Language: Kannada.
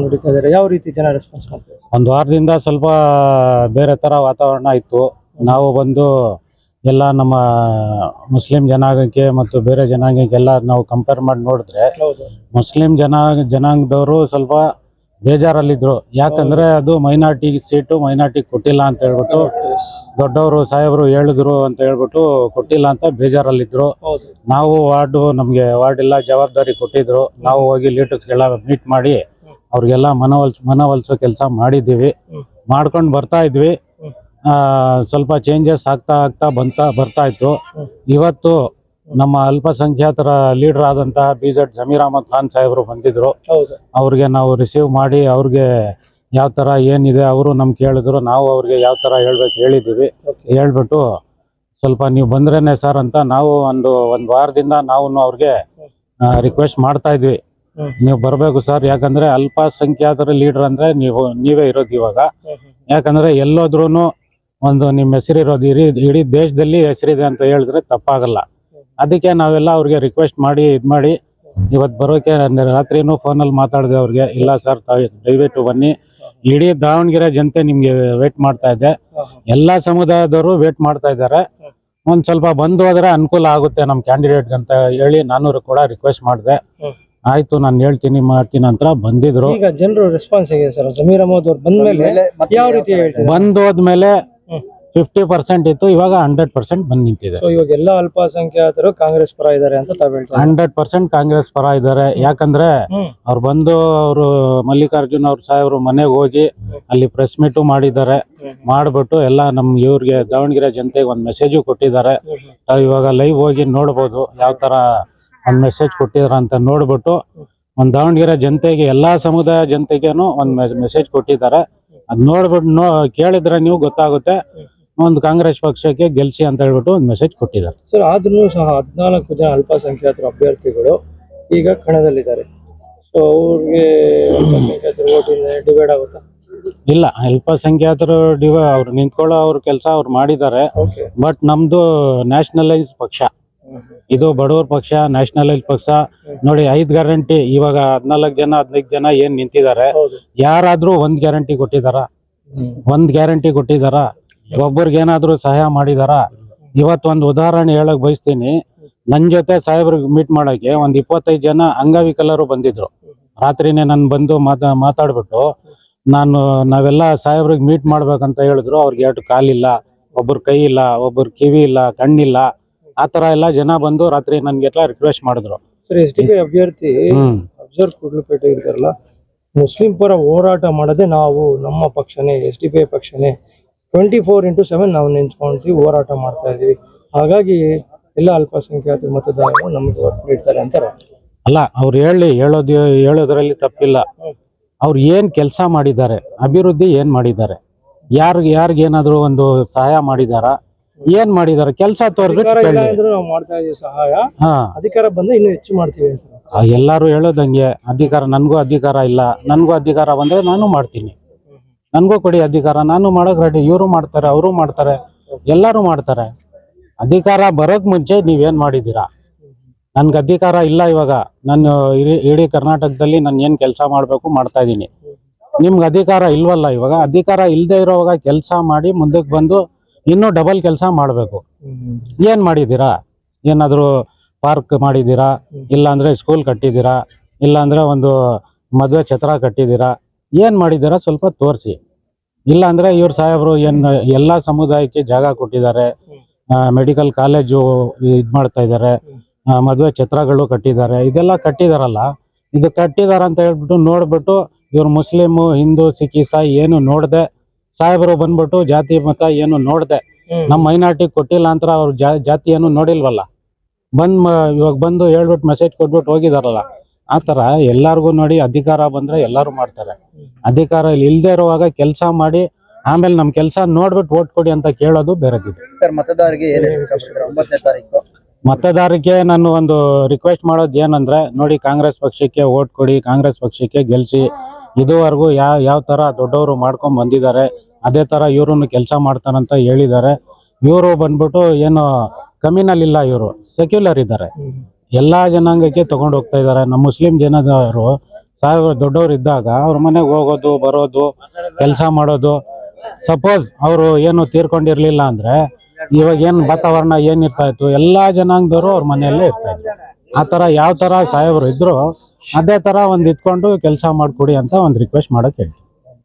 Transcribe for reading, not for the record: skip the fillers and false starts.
ನಡೀತಾ ಇದ್ದಾರೆ, ಯಾವ ರೀತಿ ಜನ ರೆಸ್ಪಾನ್ಸ್ ಮಾಡ್ತಾರೆ? ಒಂದು ವಾರದಿಂದ ಸ್ವಲ್ಪ ಬೇರೆ ಥರ ವಾತಾವರಣ ಇತ್ತು. ನಾವು ಬಂದು ಎಲ್ಲ ನಮ್ಮ ಮುಸ್ಲಿಂ ಜನಾಂಗಕ್ಕೆ ಮತ್ತು ಬೇರೆ ಜನಾಂಗಕ್ಕೆಲ್ಲ ನಾವು ಕಂಪೇರ್ ಮಾಡಿ ನೋಡಿದ್ರೆ ಮುಸ್ಲಿಂ ಜನಾಂಗದವರು ಸ್ವಲ್ಪ ಬೇಜಾರಲ್ಲಿದ್ರು. ಯಾಕಂದ್ರೆ ಅದು ಮೈನಾರಿಟಿ ಸೀಟು ಮೈನಾರಿಟಿ ಕೊಟ್ಟಿಲ್ಲ ಅಂತ ಹೇಳ್ಬಿಟ್ಟು ದೊಡ್ಡವರು ಸಾಹೇಬರು ಹೇಳಿದ್ರು ಅಂತ ಹೇಳ್ಬಿಟ್ಟು ಕೊಟ್ಟಿಲ್ಲ ಅಂತ ಬೇಜಾರಲ್ಲಿದ್ರು. ನಾವು ನಮಗೆ ವಾರ್ಡ್ ಎಲ್ಲ ಜವಾಬ್ದಾರಿ ಕೊಟ್ಟಿದ್ರು. ನಾವು ಹೋಗಿ ಲೀಡರ್ಸ್ಗೆಲ್ಲ ಮೀಟ್ ಮಾಡಿ ಅವ್ರಿಗೆಲ್ಲ ಮನವೊಲಿಸೋ ಕೆಲಸ ಮಾಡಿದ್ದೀವಿ. ಮಾಡ್ಕೊಂಡು ಬರ್ತಾ ಇದ್ವಿ. ಸ್ವಲ್ಪ ಚೇಂಜಸ್ ಆಗ್ತಾ ಬರ್ತಾ ಇತ್ತು. ಇವತ್ತು ನಮ್ಮ ಅಲ್ಪಸಂಖ್ಯಾತರ ಲೀಡರ್ ಆದಂತಹ BZ ಜಮೀರ್ ಅಹಮದ್ ಖಾನ್ ಸಾಹೇಬರು ಬಂದಿದ್ರು. ಅವ್ರಿಗೆ ನಾವು ರಿಸೀವ್ ಮಾಡಿ ಅವ್ರಿಗೆ ಯಾವ ಥರ ಏನಿದೆ ಅವರು ನಮ್ಗೆ ಕೇಳಿದ್ರು. ನಾವು ಅವ್ರಿಗೆ ಯಾವ ಥರ ಹೇಳಿದ್ದೀವಿ. ಹೇಳ್ಬಿಟ್ಟು ಸ್ವಲ್ಪ ನೀವು ಬಂದ್ರೇನೆ ಸರ್ ಅಂತ ನಾವು ಒಂದು ವಾರದಿಂದ ನಾವು ಅವ್ರಿಗೆ ರಿಕ್ವೆಸ್ಟ್ ಮಾಡ್ತಾ ಇದ್ವಿ. ನೀವು ಬರಬೇಕು ಸರ್, ಯಾಕಂದ್ರೆ ಅಲ್ಪಸಂಖ್ಯಾತರ ಲೀಡರ್ ಅಂದ್ರೆ ನೀವೇ ಇರೋದು ಇವಾಗ. ಯಾಕಂದ್ರೆ ಎಲ್ಲೋದ್ರೂ ಒಂದು ನಿಮ್ಮ ಹೆಸರಿರೋದು ಇಡೀ ದೇಶದಲ್ಲಿ ಹೆಸರಿದೆ ಅಂತ ಹೇಳಿದ್ರೆ ತಪ್ಪಾಗಲ್ಲ. ಅದಕ್ಕೆ ನಾವೆಲ್ಲ ಅವ್ರಿಗೆ ರಿಕ್ವೆಸ್ಟ್ ಮಾಡಿ ಮಾಡಿ ಇವತ್ತು ಬರೋಕೆ ರಾತ್ರಿನೂ ಫೋನಲ್ಲಿ ಮಾತಾಡಿದೆ ಅವ್ರಿಗೆ. ಇಲ್ಲ ಸರ್, ದಯವಿಟ್ಟು ಬನ್ನಿ, ಇಡೀ ದಾವಣಗೆರೆ ಜನತೆ ನಿಮ್ಗೆ ವೇಟ್ ಮಾಡ್ತಾ ಇದೆ, ಎಲ್ಲ ಸಮುದಾಯದವರು ವೇಟ್ ಮಾಡ್ತಾ ಇದ್ದಾರೆ. ಒಂದ್ ಸ್ವಲ್ಪ ಬಂದು ಹೋದ್ರೆ ಅನುಕೂಲ ಆಗುತ್ತೆ ನಮ್ಮ ಕ್ಯಾಂಡಿಡೇಟ್ ಅಂತ ಹೇಳಿ ನಾನು ಕೂಡ ರಿಕ್ವೆಸ್ಟ್ ಮಾಡಿದೆ. ಆಯ್ತು, ನಾನು ಹೇಳ್ತೀನಿ ಮಾಡ್ತೀನಿ ಅಂತ ಬಂದಿದ್ರು. ಈಗ ಜನರು ರೆಸ್ಪಾನ್ಸ್ ಹೇಗಿದೆ ಸರ್? ಜಮೀರ್ ಅಹಮದ್ ಅವ್ರು ಬಂದ್ಮೇಲೆ ಯಾವ ರೀತಿ ಹೇಳ್ತಾರೆ? ಬಂದೋದ್ಮೇಲೆ 50% ಇತ್ತು, ಇವಾಗ 100% ಬಂದ್ ನಿಂತಿದೆ. ಇವಾಗ ಎಲ್ಲ ಅಲ್ಪಸಂಖ್ಯಾತರು ಕಾಂಗ್ರೆಸ್ ಪರ ಇದ್ದಾರೆ ಅಂತ ತಾವು ಹೇಳ್ತಾರೆ? 100% ಕಾಂಗ್ರೆಸ್ ಪರ ಇದ್ದಾರೆ. ಯಾಕಂದ್ರೆ ಅವ್ರು ಬಂದು ಅವರು ಮಲ್ಲಿಕಾರ್ಜುನ್ ಅವ್ರ ಸಾಹೇಬ್ರು ಮನೆಗೆ ಹೋಗಿ ಅಲ್ಲಿ ಪ್ರೆಸ್ ಮೀಟು ಮಾಡಿದ್ದಾರೆ. ಮಾಡ್ಬಿಟ್ಟು ಎಲ್ಲ ಇವ್ರಿಗೆ ದಾವಣಗೆರೆ ಜನತೆಗೆ ಒಂದು ಮೆಸೇಜು ಕೊಟ್ಟಿದ್ದಾರೆ. ತಾವು ಇವಾಗ ಲೈವ್ ಹೋಗಿ ನೋಡ್ಬೋದು ಯಾವ ತರ ಒಂದು ಮೆಸೇಜ್ ಕೊಟ್ಟಿದಾರ ಅಂತ ನೋಡ್ಬಿಟ್ಟು ಒಂದು ದಾವಣಗೆರೆ ಜನತೆಗೆ ಎಲ್ಲಾ ಸಮುದಾಯ ಜನತೆಗೇನು ಒಂದು ಮೆಸೇಜ್ ಕೊಟ್ಟಿದ್ದಾರೆ. ಅದ್ ನೋಡ್ಬಿಟ್ಟು ಕೇಳಿದ್ರೆ ನೀವು ಗೊತ್ತಾಗುತ್ತೆ. ಒಂದು ಕಾಂಗ್ರೆಸ್ ಪಕ್ಷಕ್ಕೆ ಗೆಲ್ಸಿ ಅಂತ ಹೇಳ್ಬಿಟ್ಟು ಒಂದು ಮೆಸೇಜ್ ಕೊಟ್ಟಿದ್ದಾರೆ. ಸರ್, ಆದ್ರೂ ಸಹ 14 ಜನ ಅಲ್ಪಸಂಖ್ಯಾತರ ಅಭ್ಯರ್ಥಿಗಳು ಈಗ ಕಣದಲ್ಲಿದ್ದಾರೆ. ಸೊ ಅವ್ರಿಗೆ ಅಲ್ಪಸಂಖ್ಯಾತರ ಓಟಿಂದ ಡಿವೈಡ್ ಆಗುತ್ತಾ? ಇಲ್ಲ, ಅಲ್ಪಸಂಖ್ಯಾತರು ಅವ್ರು ನಿಂತ್ಕೊಳ್ಳೋ ಅವ್ರ ಕೆಲಸ ಅವ್ರು ಮಾಡಿದ್ದಾರೆ. ಬಟ್ ನಮ್ದು ನ್ಯಾಷನಲೈಸ್ ಪಕ್ಷ, ಇದು ಬಡವರ ಪಕ್ಷ, ನ್ಯಾಷನಲೈಸ್ ಪಕ್ಷ. ನೋಡಿ, 5 ಗ್ಯಾರಂಟಿ ಇವಾಗ 15 ಜನ ಏನ್ ನಿಂತಿದ್ದಾರೆ, ಯಾರಾದ್ರೂ ಒಂದ್ ಗ್ಯಾರಂಟಿ ಕೊಟ್ಟಿದಾರ? ಒಬ್ಬರಿಗೆ ಏನಾದ್ರು ಸಹಾಯ ಮಾಡಿದಾರ? ಇವತ್ತೊಂದು ಉದಾಹರಣೆ ಹೇಳಕ್ ಬಯಸ್ತೀನಿ. ನನ್ ಜೊತೆ ಸಾಹೇಬ್ರಿಗೆ ಮೀಟ್ ಮಾಡಕ್ಕೆ 25 ಜನ ಅಂಗವಿಕಲರು ಬಂದಿದ್ರು. ರಾತ್ರಿನೇ ನಾನು ಬಂದು ಮಾತಾಡ್ಬಿಟ್ಟು ನಾವೆಲ್ಲ ಸಾಹೇಬ್ರಿಗೆ ಮೀಟ್ ಮಾಡ್ಬೇಕಂತ ಹೇಳಿದ್ರು. ಅವ್ರಿಗೆ 2 ಕಾಲಿಲ್ಲ, ಒಬ್ಬರು ಕೈ ಇಲ್ಲ, ಒಬ್ಬರು ಕಿವಿ ಇಲ್ಲ, ಕಣ್ಣಿಲ್ಲ. ಆತರ ಎಲ್ಲ ಜನ ಬಂದು ರಾತ್ರಿ ನನ್ಗೆಲ್ಲ ರಿಕ್ವೆಸ್ಟ್ ಮಾಡಿದ್ರು. ಸರ್, SDP ಅಭ್ಯರ್ಥಿ ಅಫ್ಜಲ್ ಕುಡ್ಲುಪೇಟೆ ಇರ್ತಾರಲ್ಲ, ಮುಸ್ಲಿಂ ಪರ ಹೋರಾಟ ಮಾಡದೆ ನಾವು ನಮ್ಮ ಪಕ್ಷನೇ SDP ಪಕ್ಷನೇ 24/7 ನಾವು ನಿಂತ್ಕೊಂಡ್ವಿ, ಹೋರಾಟ ಮಾಡ್ತಾ ಇದೀವಿ. ಹಾಗಾಗಿ ಎಲ್ಲ ಅಲ್ಪಸಂಖ್ಯಾತ ಮತದಾರರು ನಮಗೆ ಒತ್ತು ನೀಡ್ತಾರೆ ಅಂತಾರೆ. ಅಲ್ಲ, ಅವ್ರು ಹೇಳೋದ್ರಲ್ಲಿ ತಪ್ಪಿಲ್ಲ. ಅವ್ರು ಏನ್ ಕೆಲಸ ಮಾಡಿದ್ದಾರೆ, ಅಭಿವೃದ್ಧಿ ಏನ್ ಮಾಡಿದ್ದಾರೆ, ಯಾರಿಗೇನಾದ್ರು ಒಂದು ಸಹಾಯ ಮಾಡಿದಾರ, ಏನ್ ಮಾಡಿದಾರೆ? ಕೆಲಸ ನಾವು ಮಾಡ್ತಾ ಇದೀವಿ ಸಹಾಯ, ಅಧಿಕಾರ ಬಂದ್ರೆ ಇನ್ನೂ ಹೆಚ್ಚು ಮಾಡ್ತೀವಿ ಅಂತ ಎಲ್ಲಾರು ಹೇಳೋದಂಗೆ. ಅಧಿಕಾರ, ನನ್ಗೂ ಅಧಿಕಾರ ಇಲ್ಲ, ನನ್ಗೂ ಅಧಿಕಾರ ಬಂದ್ರೆ ನಾನು ಮಾಡ್ತೀನಿ, ನನ್ಗೂ ಕೊಡಿ ಅಧಿಕಾರ, ನಾನು ಮಾಡಕ್ ರೆಡಿ. ಇವರು ಮಾಡ್ತಾರೆ, ಅವರು ಮಾಡ್ತಾರೆ, ಎಲ್ಲಾರು ಮಾಡ್ತಾರೆ. ಅಧಿಕಾರ ಬರೋಕ್ ಮುಂಚೆ ನೀವೇನ್ ಮಾಡಿದೀರಾ? ನನ್ಗೆ ಅಧಿಕಾರ ಇಲ್ಲ. ಇವಾಗ ನಾನು ಇಡೀ ಕರ್ನಾಟಕದಲ್ಲಿ ನಾನು ಏನ್ ಕೆಲಸ ಮಾಡ್ಬೇಕು ಮಾಡ್ತಾ ಇದೀನಿ. ನಿಮ್ಗೆ ಅಧಿಕಾರ ಇಲ್ವಲ್ಲ. ಇವಾಗ ಅಧಿಕಾರ ಇಲ್ಲದೆ ಇರೋವಾಗ ಕೆಲಸ ಮಾಡಿ ಮುಂದಕ್ಕೆ ಬಂದು ಇನ್ನೂ ಡಬಲ್ ಕೆಲಸ ಮಾಡಬೇಕು. ಏನ್ ಮಾಡಿದೀರಾ? ಏನಾದ್ರು ಪಾರ್ಕ್ ಮಾಡಿದೀರಾ? ಇಲ್ಲ ಅಂದ್ರೆ ಸ್ಕೂಲ್ ಕಟ್ಟಿದೀರಾ? ಇಲ್ಲ ಅಂದ್ರೆ ಒಂದು ಮದುವೆ ಛತ್ರ ಕಟ್ಟಿದೀರಾ? ಏನ್ ಮಾಡಿದೀರಾ ಸ್ವಲ್ಪ ತೋರಿಸಿ. ಇಲ್ಲ ಅಂದ್ರೆ ಇವ್ರ ಸಾಹೇಬ್ರು ಎಲ್ಲಾ ಸಮುದಾಯಕ್ಕೆ ಜಾಗ ಕೊಟ್ಟಿದ್ದಾರೆ, ಮೆಡಿಕಲ್ ಕಾಲೇಜು ಮಾಡ್ತಾ ಇದ್ದಾರೆ, ಮದುವೆ ಛತ್ರಗಳು ಕಟ್ಟಿದ್ದಾರೆ. ಇದೆಲ್ಲ ಕಟ್ಟಿದಾರಲ್ಲ, ಇದು ಕಟ್ಟಿದಾರ ಅಂತ ಹೇಳ್ಬಿಟ್ಟು ನೋಡ್ಬಿಟ್ಟು ಇವ್ರು ಮುಸ್ಲಿಮು, ಹಿಂದೂ, ಸಿಖ್, ಇಸಾಯಿ ಏನು ನೋಡ್ದೆ, ಸಾಹೇಬರು ಬಂದ್ಬಿಟ್ಟು ಜಾತಿ ಮತ ಏನು ನೋಡ್ದೆ, ನಮ್ಮ ಮೈನಾರಿಟಿ ಕೊಟ್ಟಿಲ್ಲ ಅಂತ ಅವ್ರ ಜಾತಿ ಏನು ನೋಡಿಲ್ವಲ್ಲ. ಇವಾಗ ಬಂದು ಹೇಳ್ಬಿಟ್ಟು ಮೆಸೇಜ್ ಕೊಟ್ಬಿಟ್ಟು ಹೋಗಿದಾರಲ್ಲ. ಆತರ ಎಲ್ಲಾರ್ಗು ನೋಡಿ, ಅಧಿಕಾರ ಬಂದ್ರೆ ಎಲ್ಲಾರು ಮಾಡ್ತಾರೆ. ಅಧಿಕಾರ ಇಲ್ದೇ ಇರುವಾಗ ಕೆಲಸ ಮಾಡಿ ಆಮೇಲೆ ನಮ್ ಕೆಲಸ ನೋಡ್ಬಿಟ್ಟು ಓಟ್ ಕೊಡಿ ಅಂತ ಕೇಳೋದು ಬೇರೆದಿದೆ. ಸರ್, ಮತದಾರರಿಗೆ 9ನೇ ತಾರೀಕು ಮತದಾರರಿಗೆ ನಾನು ಒಂದು ರಿಕ್ವೆಸ್ಟ್ ಮಾಡೋದು ಏನಂದ್ರೆ, ನೋಡಿ, ಕಾಂಗ್ರೆಸ್ ಪಕ್ಷಕ್ಕೆ ಓಟ್ ಕೊಡಿ, ಕಾಂಗ್ರೆಸ್ ಪಕ್ಷಕ್ಕೆ ಗೆಲ್ಸಿ. ಇದುವರೆಗೂ ಯಾವ ತರ ದೊಡ್ಡವರು ಮಾಡ್ಕೊಂಡ್ ಬಂದಿದ್ದಾರೆ, ಅದೇ ತರ ಇವ್ರನ್ನು ಕೆಲಸ ಮಾಡ್ತಾರಂತ ಹೇಳಿದ್ದಾರೆ. ಇವರು ಬಂದ್ಬಿಟ್ಟು ಏನು ಕಮ್ಯುನಲ್ ಇಲ್ಲ, ಇವರು ಸೆಕ್ಯುಲರ್ ಇದ್ದಾರೆ. ಎಲ್ಲಾ ಜನಾಂಗಕ್ಕೆ ತಗೊಂಡು ಹೋಗ್ತಾ ಇದ್ದಾರೆ. ನಮ್ಮ ಮುಸ್ಲಿಂ ಜನದವರು ಸಾಹೇಬ್ರು ದೊಡ್ಡವ್ರು ಇದ್ದಾಗ ಅವ್ರ ಮನೆಗೆ ಹೋಗೋದು ಬರೋದು ಕೆಲಸ ಮಾಡೋದು. ಸಪೋಸ್ ಅವರು ಏನು ತೀರ್ಕೊಂಡಿರ್ಲಿಲ್ಲ ಅಂದ್ರೆ ಇವಾಗ ಏನ್ ವಾತಾವರಣ ಏನಿರ್ತಾ ಇತ್ತು ಎಲ್ಲಾ ಜನಾಂಗದವರು ಅವ್ರ ಮನೆಯಲ್ಲೇ ಇರ್ತಾ ಇದ್ರು. ಆ ತರ ಯಾವ ತರ ಸಾಹೇಬ್ರು ಇದ್ರು ಅದೇ ತರ ಒಂದ್ ಇಟ್ಕೊಂಡು ಕೆಲಸ ಮಾಡ್ಕೊಡಿ ಅಂತ ಒಂದ್ ರಿಕ್ವೆಸ್ಟ್ ಮಾಡಕ್ ಹೇಳ್ತೀವಿ.